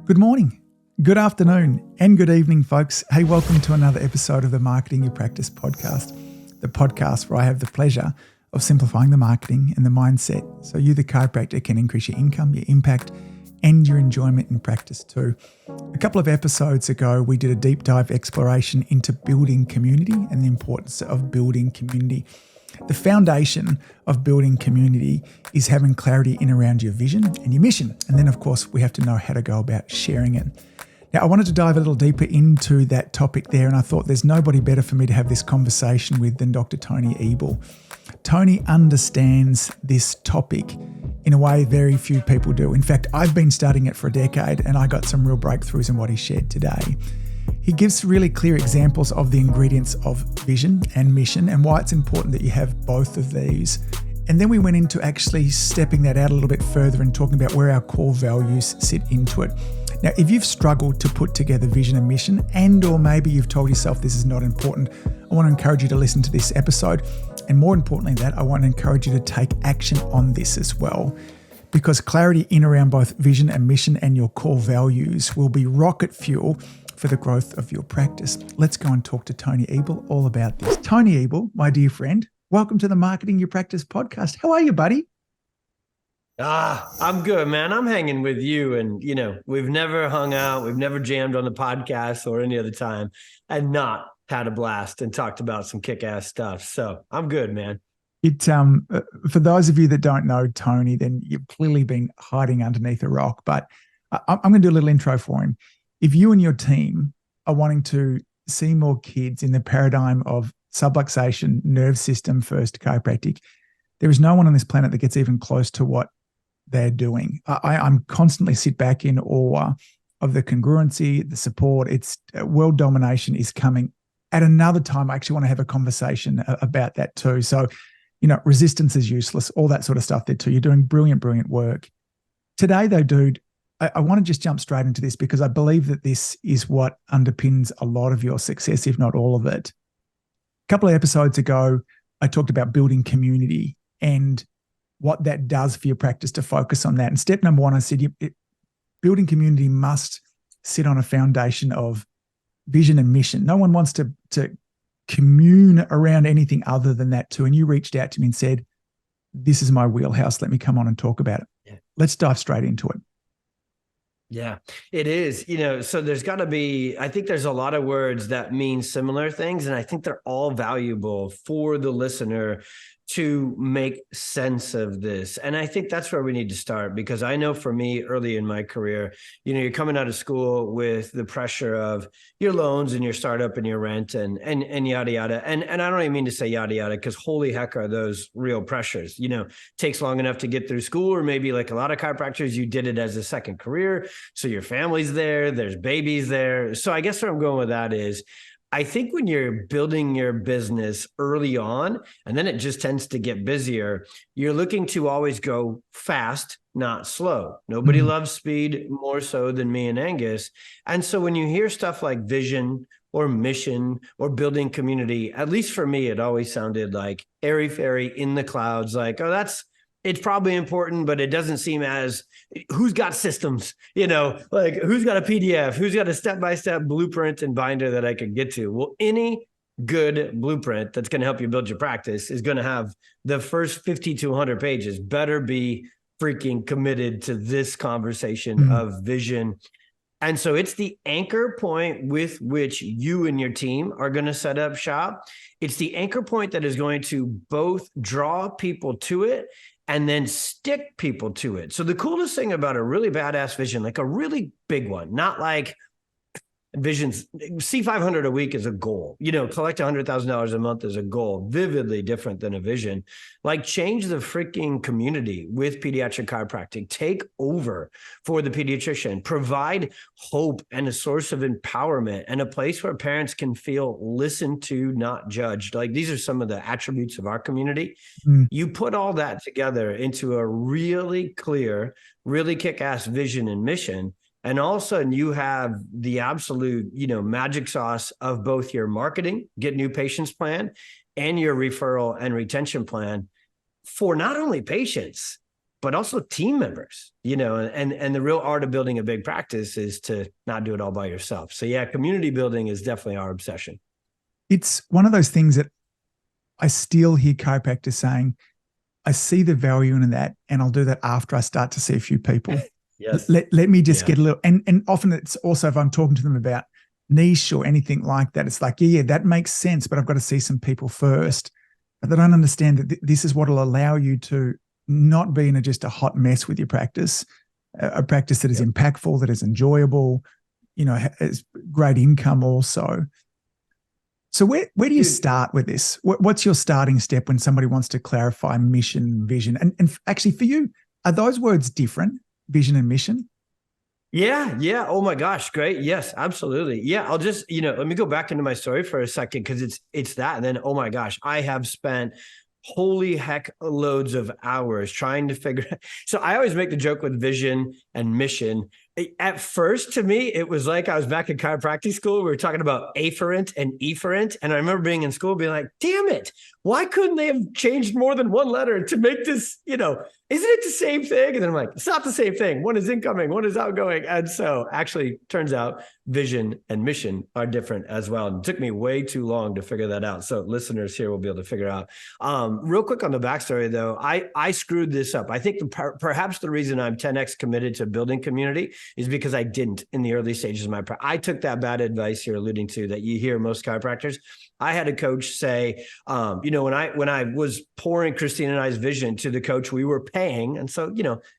Good morning, good afternoon, and good evening, folks. Hey, welcome to another episode of the Marketing Your Practice podcast, the podcast where I have the pleasure of simplifying the marketing and the mindset so you, the chiropractor, can increase your income, your impact, and your enjoyment in practice too. A couple of episodes ago, we did a deep dive exploration into building community and the importance of building community. The foundation of building community is having clarity in around your vision and your mission. And then, of course, we have to know how to go about sharing it. Now, I wanted to dive a little deeper into that topic there, and I thought there's nobody better for me to have this conversation with than Dr. Tony Ebel. Tony understands this topic in a way very few people do. In fact, I've been studying it for a decade, and I got some real breakthroughs in what he shared today. He gives really clear examples of the ingredients of vision and mission and why it's important that you have both of these. And then we went into actually stepping that out a little bit further and talking about where our core values sit into it. Now, if you've struggled to put together vision and mission, and or maybe you've told yourself this is not important, I want to encourage you to listen to this episode. And more importantly than that, I want to encourage you to take action on this as well. Because clarity in around both vision and mission and your core values will be rocket fuel for the growth of your practice. Let's go and talk to Tony Ebel all about this. Tony Ebel, my dear friend, welcome to the Marketing Your Practice podcast. How are you, buddy? I'm good, man. I'm hanging with you. And, we've never hung out. We've never jammed on the podcast or any other time and not had a blast and talked about some kick-ass stuff. So I'm good, man. For those of you that don't know Tony, then you've clearly been hiding underneath a rock, but I'm going to do a little intro for him. If you and your team are wanting to see more kids in the paradigm of subluxation, nerve system first chiropractic, there is no one on this planet that gets even close to what they're doing. I'm constantly sit back in awe of the congruency, the support. It's world domination is coming. At another time, I actually want to have a conversation about that too. So, resistance is useless, all that sort of stuff there too. You're doing brilliant, brilliant work. Today though, dude, I want to just jump straight into this because I believe that this is what underpins a lot of your success, if not all of it. A couple of episodes ago, I talked about building community and what that does for your practice to focus on that. And step number one, I said, building community must sit on a foundation of vision and mission. No one wants to commune around anything other than that too. And you reached out to me and said, this is my wheelhouse. Let me come on and talk about it. Yeah. Let's dive straight into it. Yeah, it is. So there's got to be, I think there's a lot of words that mean similar things, and I think they're all valuable for the listener to make sense of this. And I think that's where we need to start, because I know for me early in my career, you're coming out of school with the pressure of your loans and your startup and your rent and yada, yada. And I don't even mean to say yada, yada, because holy heck are those real pressures. Takes long enough to get through school, or maybe like a lot of chiropractors, you did it as a second career. So your family's there, there's babies there. So I guess where I'm going with that is, I think when you're building your business early on, and then it just tends to get busier, you're looking to always go fast, not slow. Nobody loves speed more so than me and Angus. And so when you hear stuff like vision or mission or building community, at least for me, it always sounded like airy-fairy in the clouds, like, oh, it's probably important, but it doesn't seem as who's got systems, like who's got a PDF, who's got a step-by-step blueprint and binder that I could get to. Well, any good blueprint that's going to help you build your practice is going to have the first 50 to 100 pages better be freaking committed to this conversation of vision. And so it's the anchor point with which you and your team are going to set up shop. It's the anchor point that is going to both draw people to it and then stick people to it. So the coolest thing about a really badass vision, like a really big one, not like visions, C500 a week is a goal, collect $100,000 a month is a goal, vividly different than a vision. Like change the freaking community with pediatric chiropractic, take over for the pediatrician, provide hope and a source of empowerment and a place where parents can feel listened to, not judged. Like these are some of the attributes of our community. You put all that together into a really clear, really kick-ass vision and mission. And all of a sudden you have the absolute, magic sauce of both your marketing, get new patients plan, and your referral and retention plan for not only patients, but also team members, and the real art of building a big practice is to not do it all by yourself. So yeah, community building is definitely our obsession. It's one of those things that I still hear chiropractors saying, I see the value in that, and I'll do that after I start to see a few people. Yes. Let me just get a little, and often it's also if I'm talking to them about niche or anything like that, it's like, yeah, that makes sense, but I've got to see some people first. But they don't understand that this is what will allow you to not be in just a hot mess with your practice, a practice that is impactful, that is enjoyable, has great income also. So where do you start with this? What's your starting step when somebody wants to clarify mission, vision? And actually for you, are those words different, vision and mission? Yeah. Oh my gosh. Great. Yes, absolutely. Yeah. I'll just, let me go back into my story for a second, because it's that. And then, oh my gosh, I have spent holy heck loads of hours trying to figure out. So I always make the joke with vision and mission. At first, to me, it was like I was back in chiropractic school. We were talking about afferent and efferent. And I remember being in school being like, damn it, why couldn't they have changed more than one letter to make this, isn't it the same thing? And then I'm like, it's not the same thing. One is incoming, one is outgoing. And so actually turns out vision and mission are different as well. And it took me way too long to figure that out. So listeners here will be able to figure out. Real quick on the backstory though, I screwed this up. I think perhaps the reason I'm 10x committed to building community is because I didn't in the early stages of my practice. I took that bad advice you're alluding to that you hear most chiropractors. I had a coach say, when I was pouring Christine and I's vision to the coach we were paying, and so,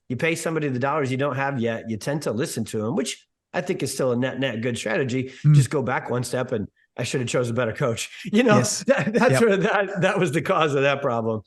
you pay somebody the dollars you don't have yet, you tend to listen to them, which I think is still a net good strategy. Just go back one step, and I should have chosen a better coach. Yes. That's where that was the cause of that problem.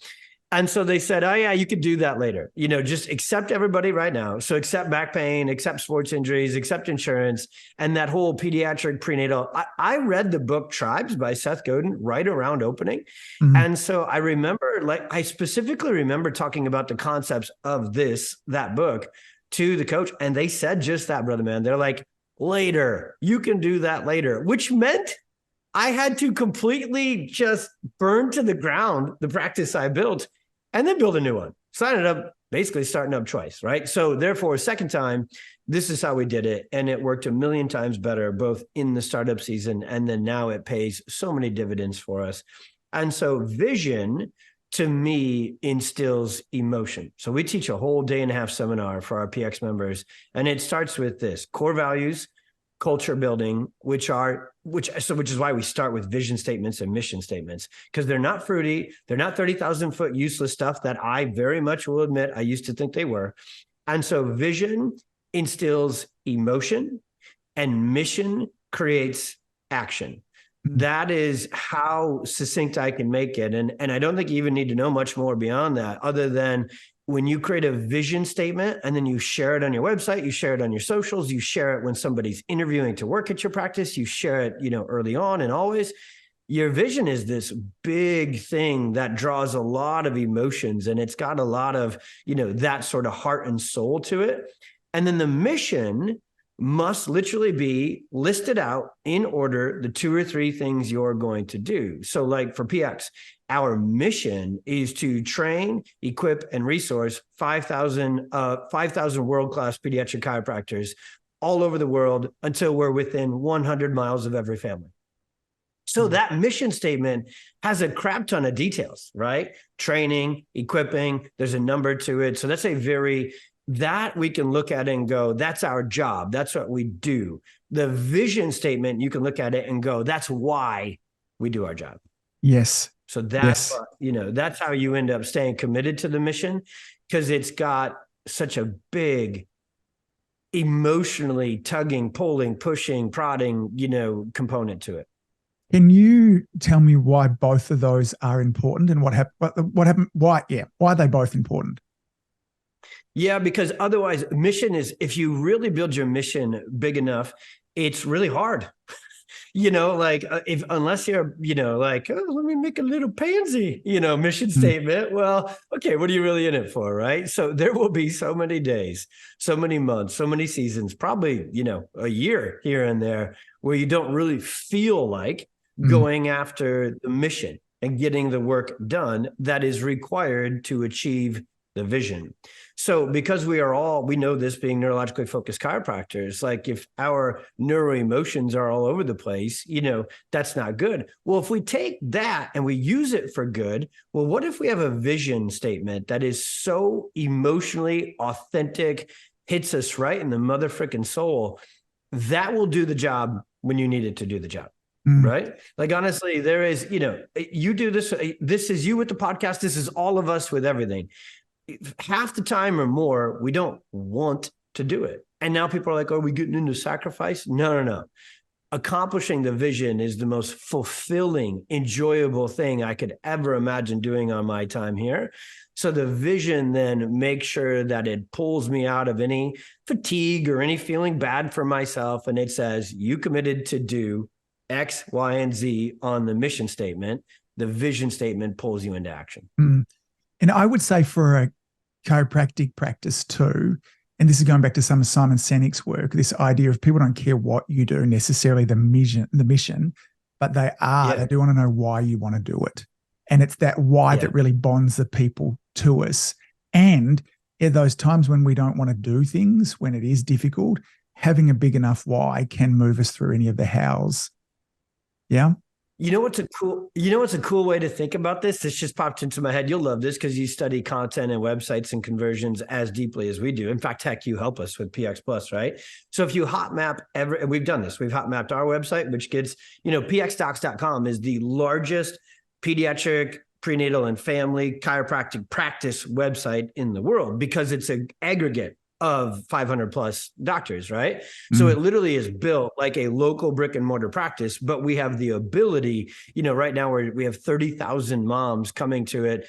And so they said, oh yeah, you could do that later. Just accept everybody right now. So accept back pain, accept sports injuries, accept insurance, and that whole pediatric prenatal. I read the book Tribes by Seth Godin right around opening. Mm-hmm. And so I remember, I specifically remember talking about the concepts of that book to the coach. And they said just that, brother man. They're like, later, you can do that later, which meant I had to completely just burn to the ground the practice I built and then build a new one. So I ended up basically starting up twice, right? So therefore, second time, this is how we did it. And it worked a million times better, both in the startup season, and then now it pays so many dividends for us. And so vision, to me, instills emotion. So we teach a whole 1.5-day seminar for our PX members. And it starts with this: core values, culture building, which is why we start with vision statements and mission statements, because they're not fruity. They're not 30,000 foot useless stuff that I very much will admit I used to think they were. And so vision instills emotion and mission creates action. That is how succinct I can make it. And I don't think you even need to know much more beyond that, other than when you create a vision statement and then you share it on your website, you share it on your socials, you share it when somebody's interviewing to work at your practice, you share it, early on and always. Your vision is this big thing that draws a lot of emotions, and it's got a lot of, that sort of heart and soul to it. And then the mission must literally be listed out in order, the 2 or 3 things you're going to do. So like for PX, our mission is to train, equip, and resource 5,000 world-class pediatric chiropractors all over the world until we're within 100 miles of every family. So that mission statement has a crap ton of details, right? Training, equipping, there's a number to it. So that's that we can look at it and go, that's our job. That's what we do. The vision statement, you can look at it and go, that's why we do our job. Yes. So that's, that's how you end up staying committed to the mission, because it's got such a big emotionally tugging, pulling, pushing, prodding, component to it. Can you tell me why both of those are important and what happened? Why are they both important? Yeah, because otherwise mission is, if you really build your mission big enough, it's really hard. Unless you're, let me make a little pansy, mission statement. Well, okay, what are you really in it for, right? So there will be so many days, so many months, so many seasons, probably, a year here and there where you don't really feel like going after the mission and getting the work done that is required to achieve the vision. So because we know this being neurologically focused chiropractors, like if our neuroemotions are all over the place, that's not good. Well, if we take that and we use it for good, well, what if we have a vision statement that is so emotionally authentic, hits us right in the mother frickin' soul, that will do the job when you need it to do the job. Right? Like, honestly, there is, you do this. This is you with the podcast. This is all of us with everything. Half the time or more, we don't want to do it. And now people are like, are we getting into sacrifice? No. Accomplishing the vision is the most fulfilling, enjoyable thing I could ever imagine doing on my time here. So the vision then makes sure that it pulls me out of any fatigue or any feeling bad for myself. And it says, you committed to do X, Y, and Z on the mission statement. The vision statement pulls you into action. And I would say for a chiropractic practice too, and this is going back to some of Simon Sinek's work, this idea of people don't care what you do necessarily, the mission, but they do want to know why you want to do it. And it's that why that really bonds the people to us. And at those times when we don't want to do things, when it is difficult, having a big enough why can move us through any of the hows. Yeah. You know what's a cool way to think about this? This just popped into my head. You'll love this because you study content and websites and conversions as deeply as we do. In fact, heck, you help us with PX Plus, right? So if you hot map and we've done this, we've hot mapped our website, which gets, pxdocs.com is the largest pediatric, prenatal, and family chiropractic practice website in the world because it's an aggregate of 500 plus doctors, right? So it literally is built like a local brick and mortar practice, but we have the ability, right now we have 30,000 moms coming to it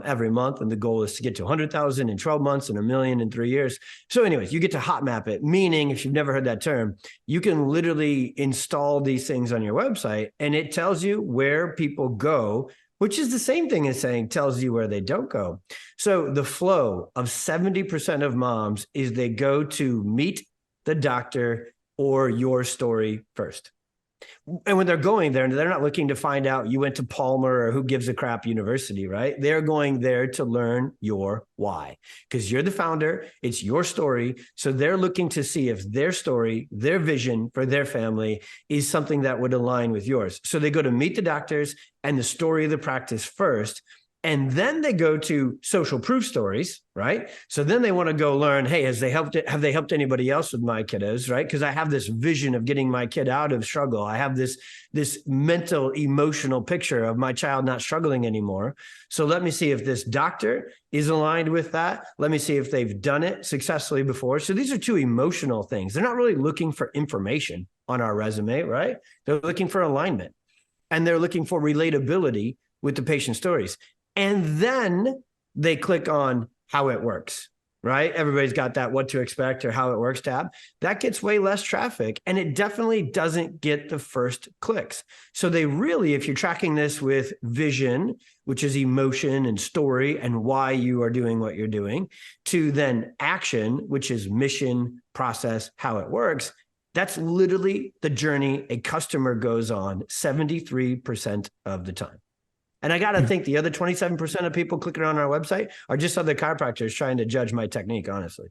every month. And the goal is to get to 100,000 in 12 months and 1 million in 3 years. So anyways, you get to hot map it, meaning if you've never heard that term, you can literally install these things on your website and it tells you where people go, which is the same thing as saying tells you where they don't go. So the flow of 70% of moms is they go to meet the doctor or your story first. And when they're going there, they're not looking to find out you went to Palmer or who gives a crap university, right? They're going there to learn your why because you're the founder. It's your story. So they're looking to see if their story, their vision for their family is something that would align with yours. So they go to meet the doctors and the story of the practice first. And then they go to social proof stories, right? So then they want to go learn, hey, have they helped anybody else with my kiddos, right? Because I have this vision of getting my kid out of struggle. I have this mental, emotional picture of my child not struggling anymore. So let me see if this doctor is aligned with that. Let me see if they've done it successfully before. So these are two emotional things. They're not really looking for information on our resume, right? They're looking for alignment and they're looking for relatability with the patient stories. And then they click on how it works, right? Everybody's got that what to expect or how it works tab. That gets way less traffic and it definitely doesn't get the first clicks. So they really, if you're tracking this with vision, which is emotion and story and why you are doing what you're doing, to then action, which is mission, process, how it works, that's literally the journey a customer goes on 73% of the time. And I got to think the other 27% of people clicking on our website are just other chiropractors trying to judge my technique, honestly.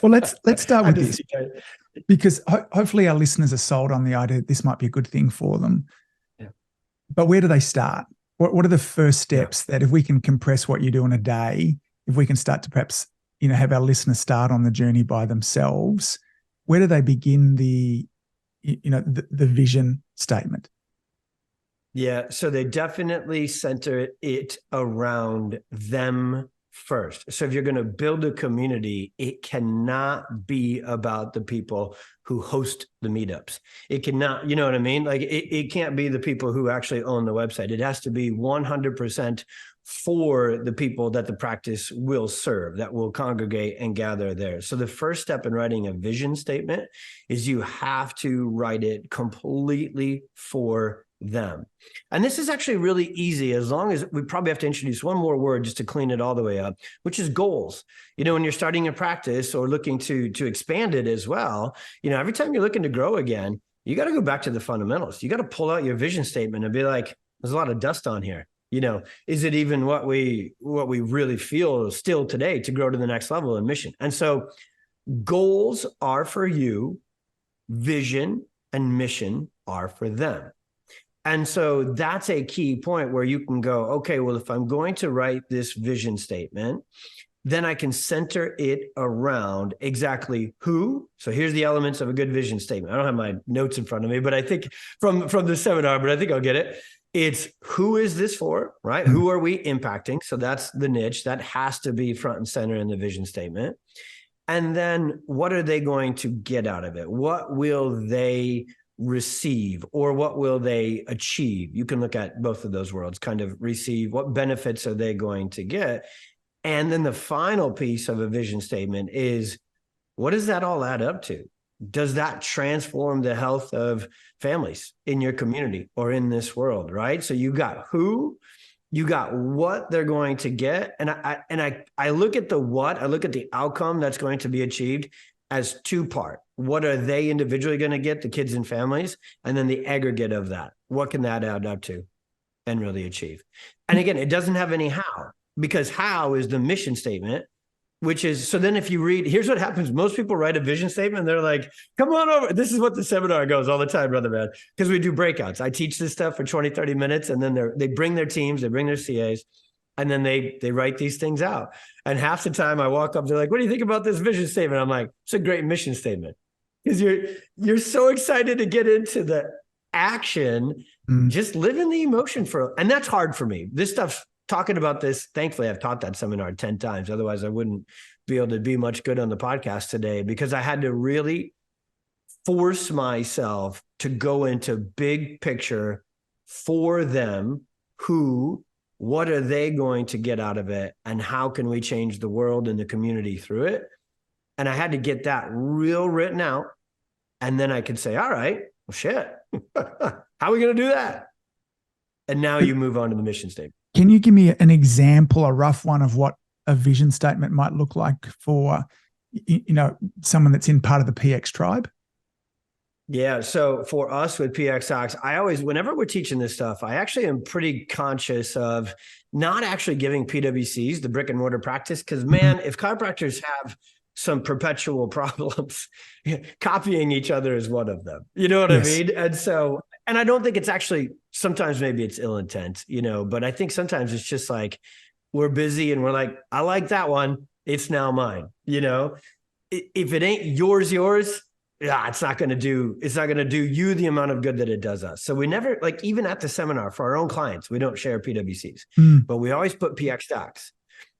Well, let's start with this because hopefully our listeners are sold on the idea that this might be a good thing for them. Yeah. But where do they start? What are the first steps that if we can compress what you do in a day, if we can start to perhaps, have our listeners start on the journey by themselves, where do they begin the vision statement? Yeah, so they definitely center it around them first. So if you're going to build a community, it cannot be about the people who host the meetups. It cannot, you know what I mean? Like it can't be the people who actually own the website. It has to be 100% for the people that the practice will serve, that will congregate and gather there. So the first step in writing a vision statement is you have to write it completely for them. And this is actually really easy as long as we probably have to introduce one more word just to clean it all the way up, which is goals. When you're starting a practice or looking to expand it as well, every time you're looking to grow again, you got to go back to the fundamentals. You got to pull out your vision statement and be like, there's a lot of dust on here. Is it even what we really feel still today to grow to the next level in mission? And so goals are for you, vision and mission are for them. And so that's a key point where you can go, okay, well, if I'm going to write this vision statement, then I can center it around exactly who. So here's the elements of a good vision statement. I don't have my notes in front of me, but I think from the seminar, but I think I'll get it. It's who is this for, right? Mm-hmm. Who are we impacting? So that's the niche. That has to be front and center in the vision statement. And then what are they going to get out of it? What will they receive, or what will they achieve? You can look at both of those worlds, kind of receive, what benefits are they going to get? And then the final piece of a vision statement is, what does that all add up to? Does that transform the health of families in your community or in this world, right? So you got who, you got what they're going to get. And I look at the what, I look at the outcome that's going to be achieved as two-part. What are they individually going to get, the kids and families? And then the aggregate of that. What can that add up to and really achieve? And again, it doesn't have any how, because how is the mission statement, which is, so then if you read, here's what happens. Most people write a vision statement and they're like, come on over. This is what the seminar goes all the time, brother man, because we do breakouts. I teach this stuff for 20, 30 minutes, and then they bring their teams, they bring their CAs, and then they write these things out. And half the time I walk up, they're like, what do you think about this vision statement? I'm like, it's a great mission statement. Because you're so excited to get into the action, just live in the emotion and that's hard for me. This stuff, talking about this, thankfully I've taught that seminar 10 times. Otherwise I wouldn't be able to be much good on the podcast today, because I had to really force myself to go into big picture for them. What are they going to get out of it? And how can we change the world and the community through it? And I had to get that real written out. And then I could say, all right, well, shit, how are we going to do that? And now you move on to the mission statement. Can you give me an example, a rough one, of what a vision statement might look like for, someone that's in part of the PX tribe? Yeah. So for us with PX Docs, I always, whenever we're teaching this stuff, I actually am pretty conscious of not actually giving PWCs, the brick and mortar practice, because man, if chiropractors have some perpetual problems, copying each other is one of them. You know what I mean? And I don't think it's actually, sometimes maybe it's ill intent, but I think sometimes it's just like, we're busy and we're like, I like that one. It's now mine. If it ain't yours, it's not going to do you the amount of good that it does us. So we never, like, even at the seminar for our own clients, we don't share PWCs, but we always put PX Docs,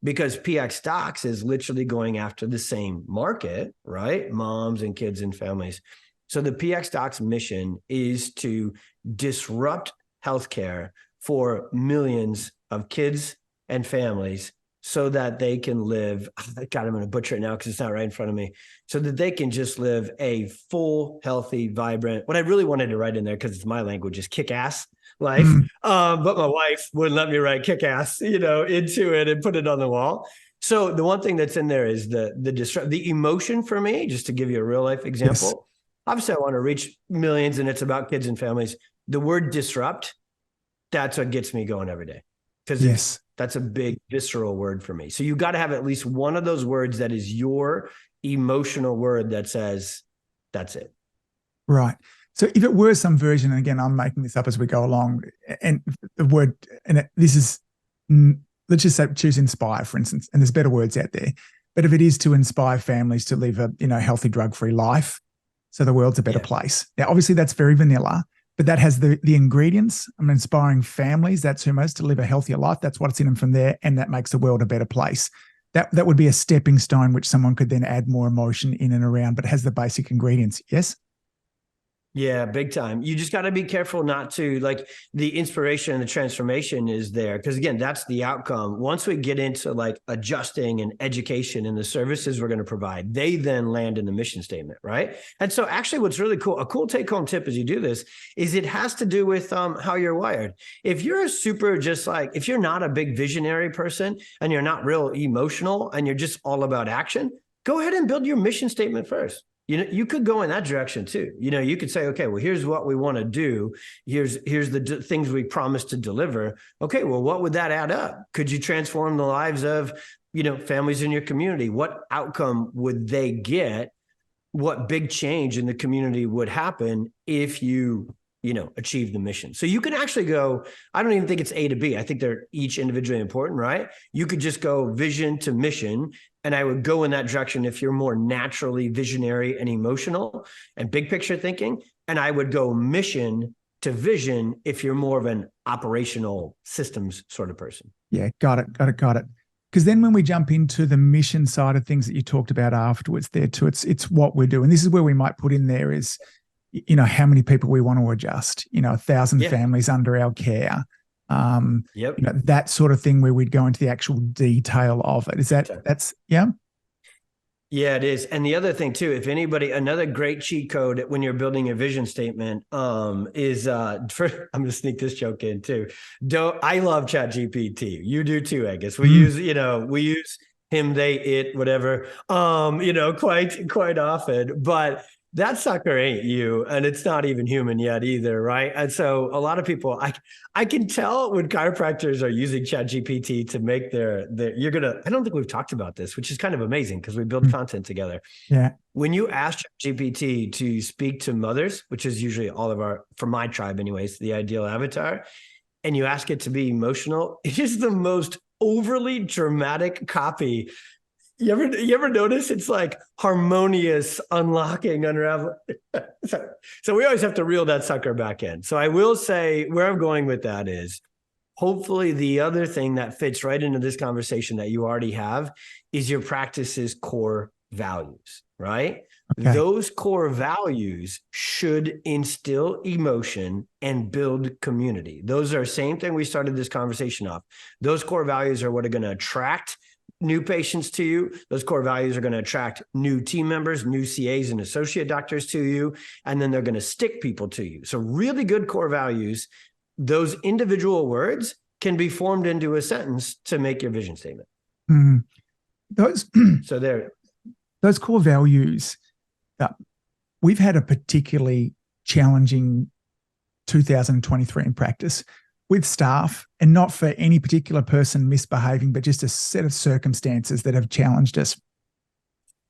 because PX Docs is literally going after the same market, right? Moms and kids and families. So the PX Docs mission is to disrupt healthcare for millions of kids and families, so that they can live, God, I'm going to butcher it now because it's not right in front of me, so that they can just live a full, healthy, vibrant, what I really wanted to write in there, because it's my language, is kick-ass life. But my wife wouldn't let me write kick-ass, into it and put it on the wall. So the one thing that's in there is the emotion for me, just to give you a real life example. Yes. Obviously, I want to reach millions and it's about kids and families. The word disrupt, that's what gets me going every day. Because that's a big visceral word for me. So you got to have at least one of those words that is your emotional word that says, that's it. Right. So if it were some version, and again, I'm making this up as we go along, and the word, this is, let's just say, choose inspire, for instance, and there's better words out there. But if it is to inspire families to live a, healthy, drug-free life, so the world's a better place. Now, obviously that's very vanilla, but that has the ingredients. I'm inspiring families, that's who most, to live a healthier life. That's what's in them from there, and that makes the world a better place. That would be a stepping stone, which someone could then add more emotion in and around, but it has the basic ingredients. Yes? Yeah, big time. You just got to be careful not to, like, the inspiration and the transformation is there. Because again, that's the outcome. Once we get into like adjusting and education and the services we're going to provide, they then land in the mission statement, right? And so actually what's really cool, a cool take home tip as you do this, is it has to do with how you're wired. If you're if you're not a big visionary person and you're not real emotional and you're just all about action, go ahead and build your mission statement first. you could go in that direction too. You could say, okay, well, here's what we want to do. Here's the things we promise to deliver. Okay, well, what would that add up? Could you transform the lives of, families in your community? What outcome would they get? What big change in the community would happen if you achieve the mission? So you can actually go, I don't even think it's A to B. I think they're each individually important, right? You could just go vision to mission. And I would go in that direction if you're more naturally visionary and emotional and big picture thinking. And I would go mission to vision if you're more of an operational systems sort of person. Yeah, got it. Because then when we jump into the mission side of things that you talked about afterwards there too, it's what we do. And this is where we might put in there is, how many people we want to adjust, 1,000 families under our care. That sort of thing where we'd go into the actual detail of it. Yeah, it is. And the other thing too, if anybody, another great cheat code when you're building a vision statement is I'm going to sneak this joke in too. I love ChatGPT. You do too, Angus. We use him, they, it, whatever, quite often, but that sucker ain't you, and it's not even human yet either, right? And so a lot of people, I can tell when chiropractors are using ChatGPT to make their I don't think we've talked about this, which is kind of amazing because we build content together. Yeah. When you ask ChatGPT to speak to mothers, which is usually for my tribe anyways, the ideal avatar, and you ask it to be emotional, it is the most overly dramatic copy. You ever notice it's like harmonious, unlocking, unraveling? So we always have to reel that sucker back in. So I will say where I'm going with that is hopefully the other thing that fits right into this conversation that you already have is your practice's core values, right? Okay. Those core values should instill emotion and build community. Those are the same thing we started this conversation off. Those core values are what are going to attract new patients to you. Those core values are going to attract new team members, new CAs and associate doctors to you, and then they're going to stick people to you. So really good core values, those individual words can be formed into a sentence to make your vision statement. Those core values, we've had a particularly challenging 2023 in practice with staff, and not for any particular person misbehaving, but just a set of circumstances that have challenged us.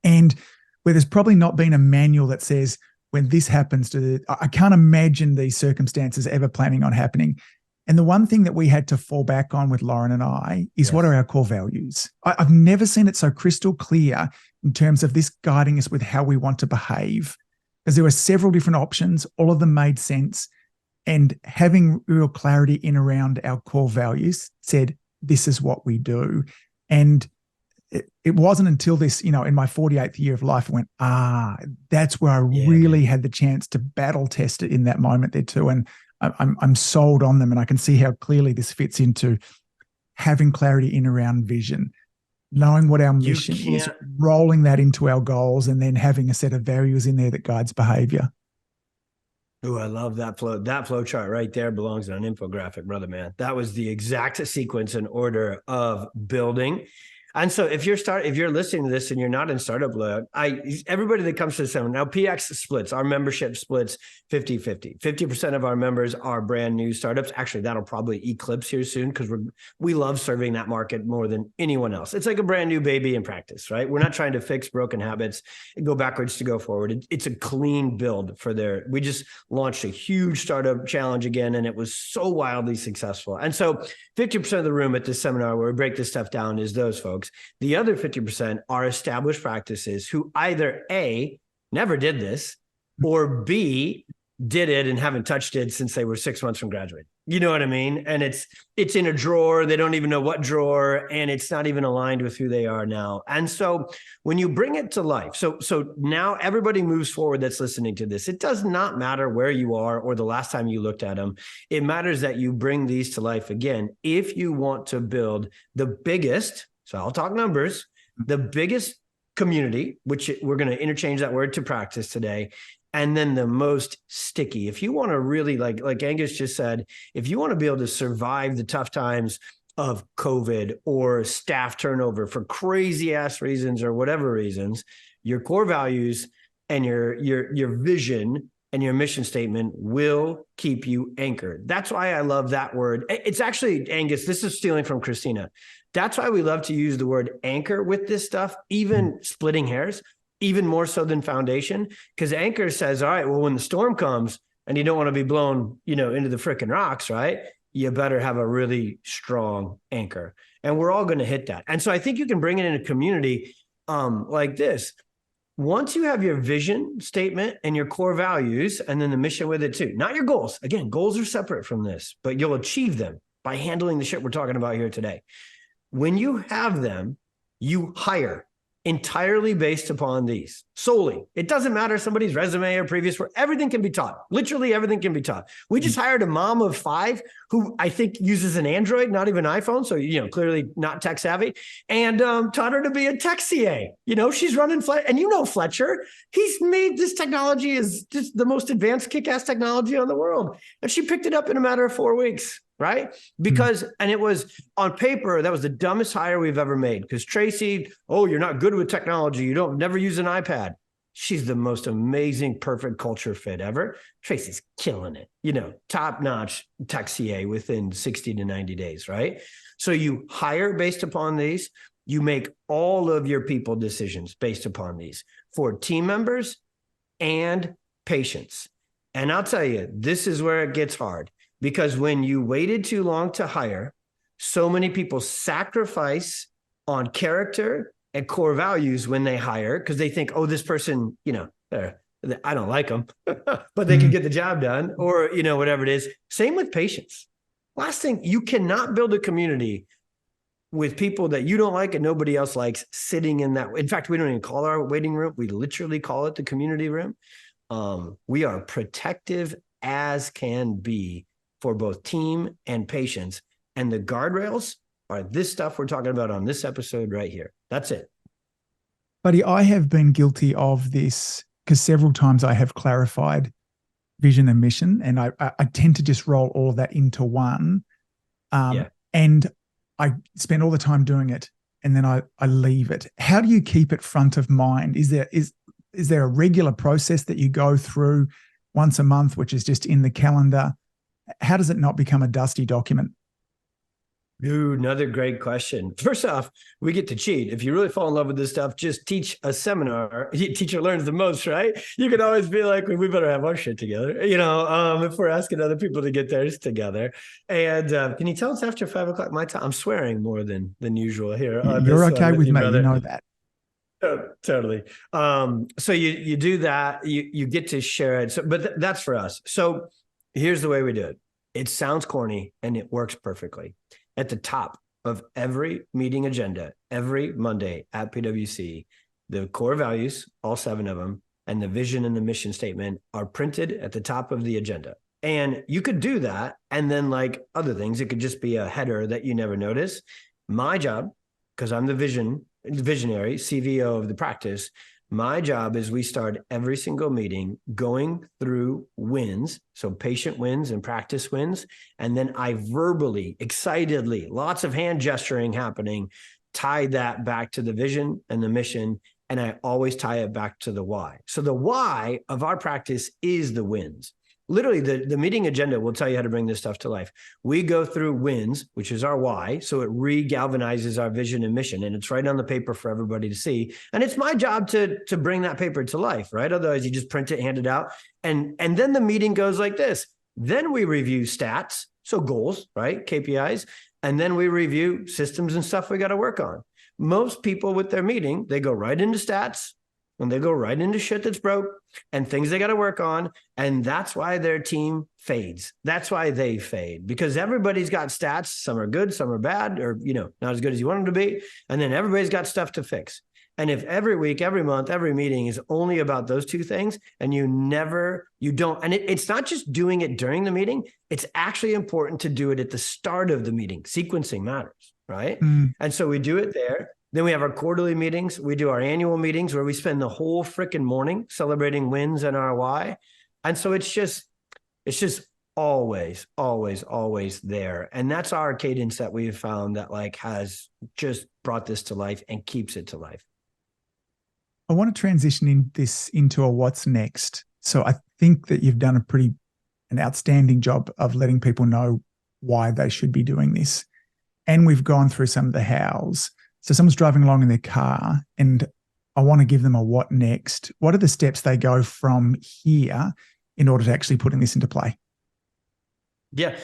And where there's probably not been a manual that says, when this happens, I can't imagine these circumstances ever planning on happening. And the one thing that we had to fall back on with Lauren and I is what are our core values? I've never seen it so crystal clear in terms of this guiding us with how we want to behave, because there were several different options. All of them made sense. And having real clarity in around our core values said, this is what we do. And it wasn't until this, in my 48th year of life, I went, that's where I really had the chance to battle test it in that moment there too. And I'm sold on them. And I can see how clearly this fits into having clarity in around vision, knowing what our mission is, rolling that into our goals, and then having a set of values in there that guides behavior. Oh, I love that flow. That flow chart right there belongs on an infographic, brother, man. That was the exact sequence and order of building. And so if you're listening to this and you're not in startup mode, everybody that comes to the seminar, now PX splits, our membership splits 50-50. 50% of our members are brand new startups. Actually, that'll probably eclipse here soon because we love serving that market more than anyone else. It's like a brand new baby in practice, right? We're not trying to fix broken habits and go backwards to go forward. It's a clean build we just launched a huge startup challenge again, and it was so wildly successful. And so 50% of the room at this seminar where we break this stuff down is those folks. The other 50% are established practices who either A, never did this, or B, did it and haven't touched it since they were 6 months from graduating. You know what I mean? And it's in a drawer. They don't even know what drawer, and it's not even aligned with who they are now. And so when you bring it to life, so now everybody moves forward that's listening to this. It does not matter where you are or the last time you looked at them. It matters that you bring these to life again if you want to build the biggest, so I'll talk numbers, the biggest community, which we're going to interchange that word to practice today, and then the most sticky. If you want to really, like Angus just said, if you want to be able to survive the tough times of COVID or staff turnover for crazy ass reasons or whatever reasons, your core values and your vision and your mission statement will keep you anchored. That's why I love that word. It's actually, Angus, this is stealing from Christina. That's why we love to use the word anchor with this stuff, even splitting hairs, even more so than foundation, because anchor says, all right, well, when the storm comes and you don't want to be blown, into the freaking rocks, right? You better have a really strong anchor. And we're all going to hit that. And so I think you can bring it in a community like this. Once you have your vision statement and your core values, and then the mission with it too, not your goals. Again, goals are separate from this, but you'll achieve them by handling the shit we're talking about here today. When you have them, you hire entirely based upon these solely. It doesn't matter somebody's resume or previous work. Everything can be taught. Literally everything can be taught. We just hired a mom of 5 who I think uses an Android, not even iPhone. So, clearly not tech savvy, and taught her to be a tech CA. She's running and Fletcher, he's made this technology is just the most advanced kick-ass technology on the world. And she picked it up in a matter of 4 weeks. Right? Because, and it was on paper, that was the dumbest hire we've ever made. Because Tracy, you're not good with technology. You never use an iPad. She's the most amazing, perfect culture fit ever. Tracy's killing it, top notch tech CA within 60 to 90 days. Right? So you hire based upon these, you make all of your people decisions based upon these for team members and patients. And I'll tell you, this is where it gets hard. Because when you waited too long to hire, so many people sacrifice on character and core values when they hire, because they think, this person, I don't like them, but they can get the job done, or, whatever it is. Same with patients. Last thing, you cannot build a community with people that you don't like and nobody else likes sitting in that. In fact, we don't even call our waiting room. We literally call it the community room. We are protective as can be for both team and patients. And the guardrails are this stuff we're talking about on this episode right here. That's it. Buddy, I have been guilty of this because several times I have clarified vision and mission, and I tend to just roll all of that into one. And I spend all the time doing it, and then I leave it. How do you keep it front of mind? Is there a regular process that you go through once a month, which is just in the calendar? How does it not become a dusty document? Dude, another great question. First off, we get to cheat. If you really fall in love with this stuff, just teach a seminar. Teacher learns the most, right? You can always be like, we better have our shit together, if we're asking other people to get theirs together. And can you tell us after 5 o'clock my time? I'm swearing more than usual here. You're okay with me, brother. You know that. Oh, totally. So you do that, you get to share it. So, but that's for us. So here's the way we do it. It sounds corny and it works perfectly. At the top of every meeting agenda, every Monday at PwC, the core values, all 7 of them, and the vision and the mission statement are printed at the top of the agenda. And you could do that. And then like other things, it could just be a header that you never notice. My job, because I'm the visionary, CVO of the practice, my job is we start every single meeting going through wins, so patient wins and practice wins, and then I verbally, excitedly, lots of hand gesturing happening, tie that back to the vision and the mission, and I always tie it back to the why. So the why of our practice is the wins. Literally, the meeting agenda will tell you how to bring this stuff to life. We go through wins, which is our why, so it re-galvanizes our vision and mission, and it's right on the paper for everybody to see. And it's my job to bring that paper to life, right? Otherwise, you just print it, hand it out, and then the meeting goes like this. Then we review stats, so goals, right? KPIs, and then we review systems and stuff we got to work on. Most people with their meeting, they go right into stats, and they go right into shit that's broke and things they got to work on. And that's why their team fades. That's why they fade, because everybody's got stats. Some are good, some are bad, or, not as good as you want them to be. And then everybody's got stuff to fix. And if every week, every month, every meeting is only about those 2 things, and you don't, and it's not just doing it during the meeting, it's actually important to do it at the start of the meeting. Sequencing matters, right? And so we do it there. Then we have our quarterly meetings. We do our annual meetings where we spend the whole freaking morning celebrating wins and our why. And so it's just always, always, always there. And that's our cadence that we've found that has just brought this to life and keeps it to life. I want to transition into a what's next. So I think that you've done an outstanding job of letting people know why they should be doing this. And we've gone through some of the hows. So someone's driving along in their car and I want to give them a what next. What are the steps they go from here in order to actually putting this into play? Yeah.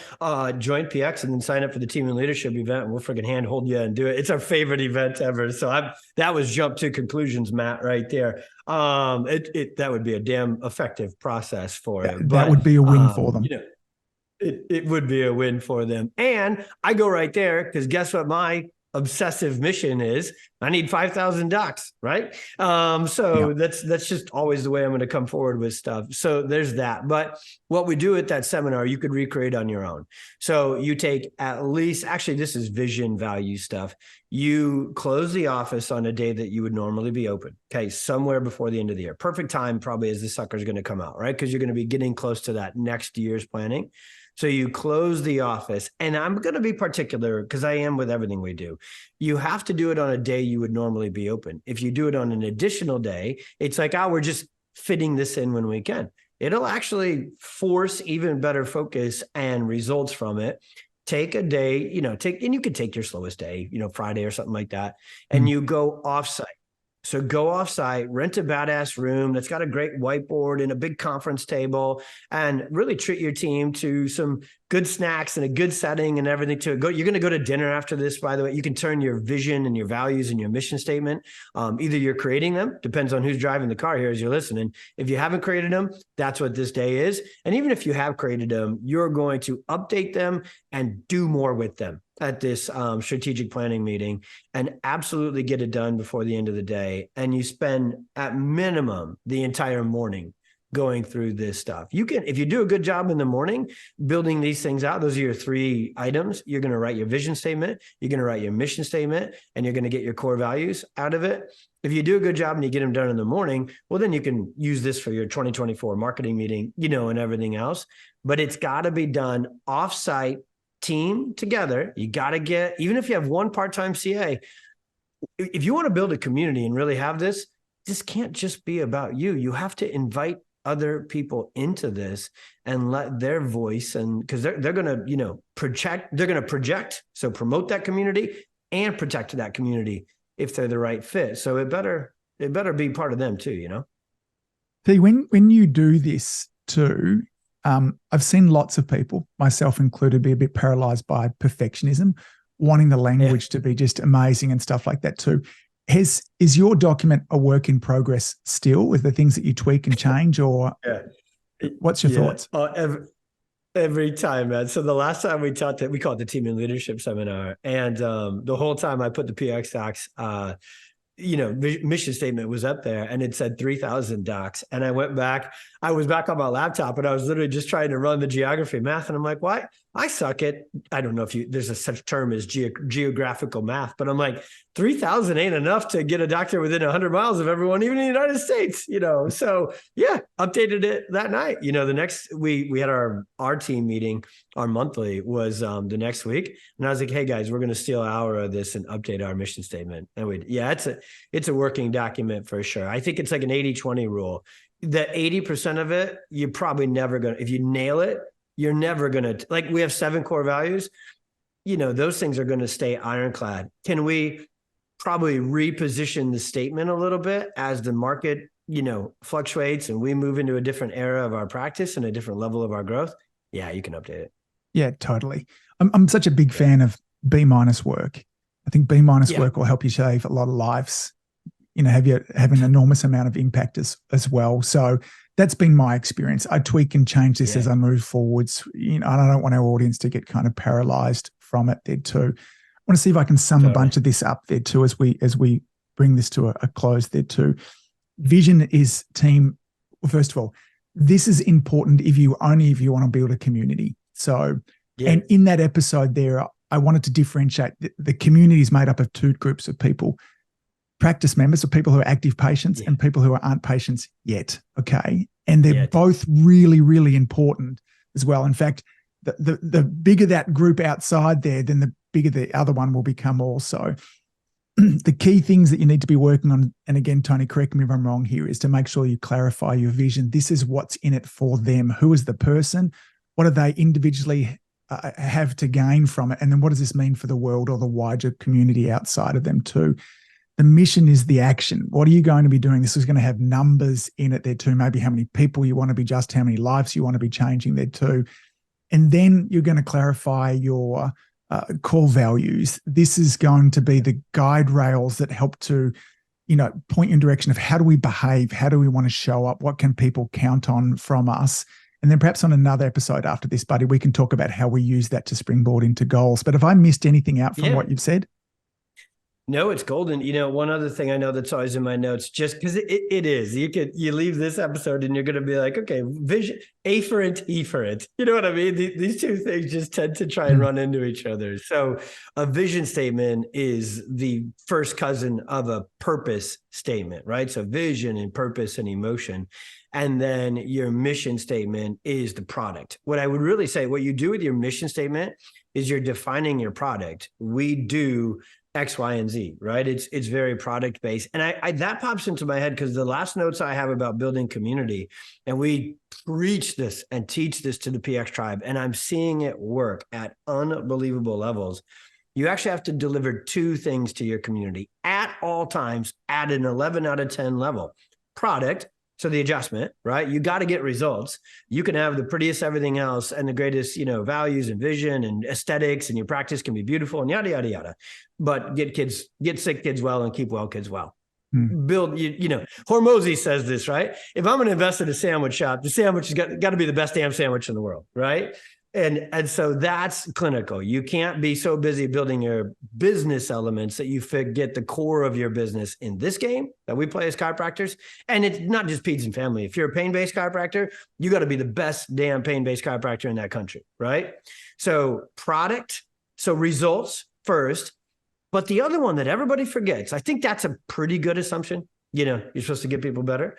Join PX and then sign up for the team and leadership event and we'll freaking handhold you and do it. It's our favorite event ever. So that was jump to conclusions, Matt, right there. That would be a damn effective process for it. That would be a win for them. It would be a win for them. And I go right there because guess what my obsessive mission is? I need 5,000 docs, right? That's just always the way I'm going to come forward with stuff. So there's that. But what we do at that seminar, you could recreate on your own. So you take at least, actually, this is vision value stuff. You close the office on a day that you would normally be open. Okay. Somewhere before the end of the year. Perfect time probably as the sucker's going to come out, right? Because you're going to be getting close to that next year's planning. So you close the office, and I'm going to be particular because I am with everything we do. You have to do it on a day you would normally be open. If you do it on an additional day, it's like, we're just fitting this in when we can. It'll actually force even better focus and results from it. Take a day, and you could take your slowest day, Friday or something like that, and you go offsite. So go offsite, rent a badass room that's got a great whiteboard and a big conference table, and really treat your team to some good snacks and a good setting and everything to go. You're going to go to dinner after this, by the way. You can turn your vision and your values and your mission statement. Either you're creating them, depends on who's driving the car here as you're listening. If you haven't created them, that's what this day is. And even if you have created them, you're going to update them and do more with them at this strategic planning meeting and absolutely get it done before the end of the day. And you spend at minimum the entire morning going through this stuff. You can, if you do a good job in the morning, building these things out, those are your 3 items. You're going to write your vision statement, you're going to write your mission statement, and you're going to get your core values out of it. If you do a good job and you get them done in the morning, well, then you can use this for your 2024 marketing meeting, and everything else. But it's got to be done offsite, team together. You got to get, even if you have one part-time CA, if you want to build a community and really have this can't just be about you. You have to invite other people into this and let their voice, and because they're going to, project, so promote that community and protect that community if they're the right fit. So it better be part of them too, See, when you do this too, I've seen lots of people, myself included, be a bit paralyzed by perfectionism, wanting the language to be just amazing and stuff like that too. Is your document a work in progress still with the things that you tweak and change, or what's your thoughts? Every time, man. So the last time we taught that, we call it the team and leadership seminar. And the whole time I put the PX docs, mission statement was up there and it said 3,000 docs. And I went back, I was back on my laptop and I was literally just trying to run the geography math. And I'm like, why? I suck at, I don't know if there's a such term as geographical math, but I'm like, 3,000 ain't enough to get a doctor within 100 miles of everyone, even in the United States, So yeah, updated it that night. The next, we had our team meeting, our monthly was the next week. And I was like, hey guys, we're going to steal an hour of this and update our mission statement. And it's a working document for sure. I think it's like an 80-20 rule. The 80% of it, you're probably never going to, if you nail it, you're never going to, like we have 7 core values, those things are going to stay ironclad. Can we probably reposition the statement a little bit as the market, fluctuates and we move into a different era of our practice and a different level of our growth? Yeah, you can update it. Yeah, totally. I'm such a big fan of B- work. I think B- work will help you save a lot of lives, have an enormous amount of impact as well. So that's been my experience. I tweak and change this as I move forwards. And I don't want our audience to get kind of paralyzed from it there too. I want to see if I can sum a bunch of this up there too as we bring this to a close there too. Vision is team. Well, first of all, this is important if you want to build a community. So, and in that episode there, I wanted to differentiate the community is made up of 2 groups of people. Practice members, so people who are active patients, and people who aren't patients yet. Okay. And they're both really, really important as well. In fact, the bigger that group outside there, then the bigger the other one will become also. the key things that you need to be working on, and again, Tony, correct me if I'm wrong here, is to make sure you clarify your vision. This is what's in it for them. Who is the person? What do they individually have to gain from it? And then what does this mean for the world or the wider community outside of them too? The mission is the action. What are you going to be doing? This is going to have numbers in it there too, maybe how many people you want to be, just how many lives you want to be changing there too. And then you're going to clarify your core values. This is going to be the guide rails that help to, point you in direction of how do we behave? How do we want to show up? What can people count on from us? And then perhaps on another episode after this, buddy, we can talk about how we use that to springboard into goals. But have I missed anything out from what you've said? No, it's golden. One other thing I know that's always in my notes, just because it is, you leave this episode and you're going to be like, okay, vision, afferent, efferent. You know what I mean? These two things just tend to try and run into each other. So a vision statement is the first cousin of a purpose statement, right? So vision and purpose and emotion. And then your mission statement is the product. What I would really say, what you do with your mission statement is you're defining your product. We do X, Y, and Z, right? It's very product based. And I that pops into my head because the last notes I have about building community, and we preach this and teach this to the PX tribe, and I'm seeing it work at unbelievable levels. You actually have to deliver two things to your community at all times at an 11 out of 10 level. Product, so the adjustment, right? You got to get results. You can have the prettiest everything else and the greatest, values and vision and aesthetics, and your practice can be beautiful and yada, yada, yada. But get sick kids well and keep well kids well. Build, Hormozy says this, right? If I'm going to invest in a sandwich shop, the sandwich has got to be the best damn sandwich in the world, right? And so that's clinical. You can't be so busy building your business elements that you forget the core of your business in this game that we play as chiropractors. And it's not just peds and family. If you're a pain-based chiropractor, you got to be the best damn pain-based chiropractor in that country, right? So product, so results first. But the other one that everybody forgets, I think that's a pretty good assumption. You're supposed to get people better,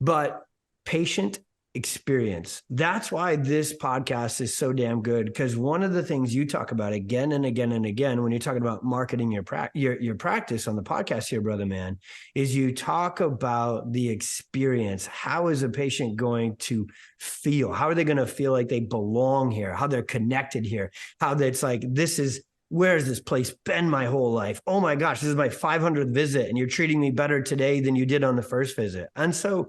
but patient experience. That's why this podcast is so damn good, because one of the things you talk about again and again and again when you're talking about marketing your practice on the podcast here, brother man, is you talk about the experience. How is a patient going to feel? How are they going to feel like they belong here? How they're connected here? How that's like, where's this place been my whole life? Oh my gosh, this is my 500th visit and you're treating me better today than you did on the first visit. And so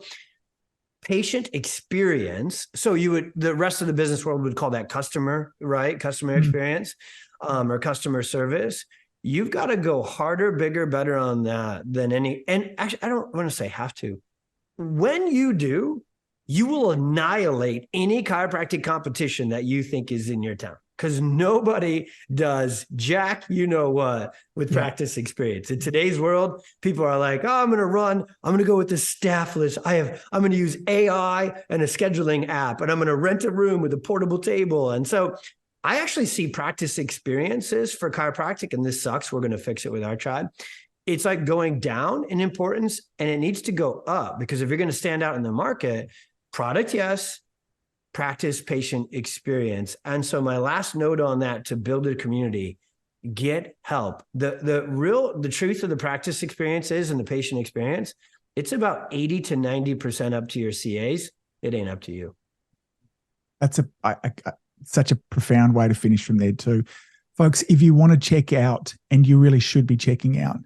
patient experience. So the rest of the business world would call that customer, right? Customer experience, or customer service. You've got to go harder, bigger, better on that than and actually, I don't want to say have to. When you do, you will annihilate any chiropractic competition that you think is in your town. Because nobody does jack, what, with practice experience. In today's world, people are like, oh, I'm going to go with the staffless. I'm going to use AI and a scheduling app, and I'm going to rent a room with a portable table. And so I actually see practice experiences for chiropractic, and this sucks. We're going to fix it with our tribe. It's like going down in importance, and it needs to go up, because if you're going to stand out in the market, product, yes, practice, patient experience. And so my last note on that, to build a community, get help. The truth of the practice experiences and the patient experience, it's about 80 to 90% up to your CAs. It ain't up to you. That's such a profound way to finish from there too. Folks, if you want to check out, and you really should be checking out,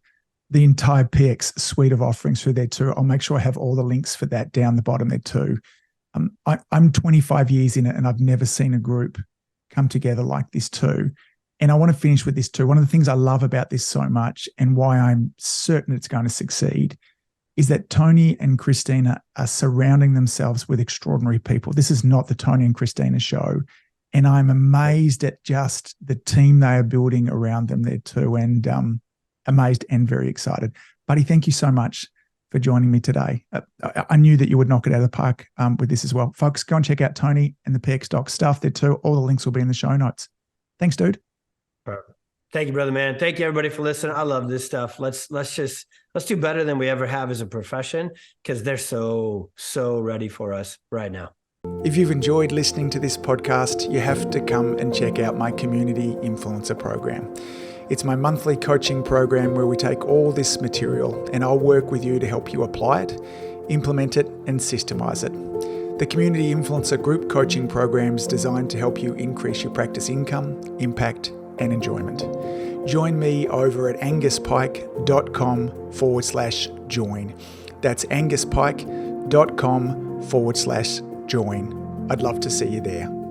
the entire PX suite of offerings through there too, I'll make sure I have all the links for that down the bottom there too. I'm 25 years in it, and I've never seen a group come together like this too. And I want to finish with this too. One of the things I love about this so much, and why I'm certain it's going to succeed, is that Tony and Christina are surrounding themselves with extraordinary people. This is not the Tony and Christina show. And I'm amazed at just the team they are building around them there too, and amazed and very excited. Buddy, thank you so much for joining me today. I knew that you would knock it out of the park with this as well. Folks, go and check out Tony and the PX Doc stuff there too. All the links will be in the show notes. Thanks, dude. Perfect. Thank you, brother, man. Thank you, everybody, for listening. I love this stuff. Let's do better than we ever have as a profession, because they're so ready for us right now. If you've enjoyed listening to this podcast, you have to come and check out my community influencer program. It's my monthly coaching program where we take all this material and I'll work with you to help you apply it, implement it, and systemize it. The Community Influencer Group Coaching Program is designed to help you increase your practice income, impact, and enjoyment. Join me over at anguspyke.com/join. That's anguspyke.com/join. I'd love to see you there.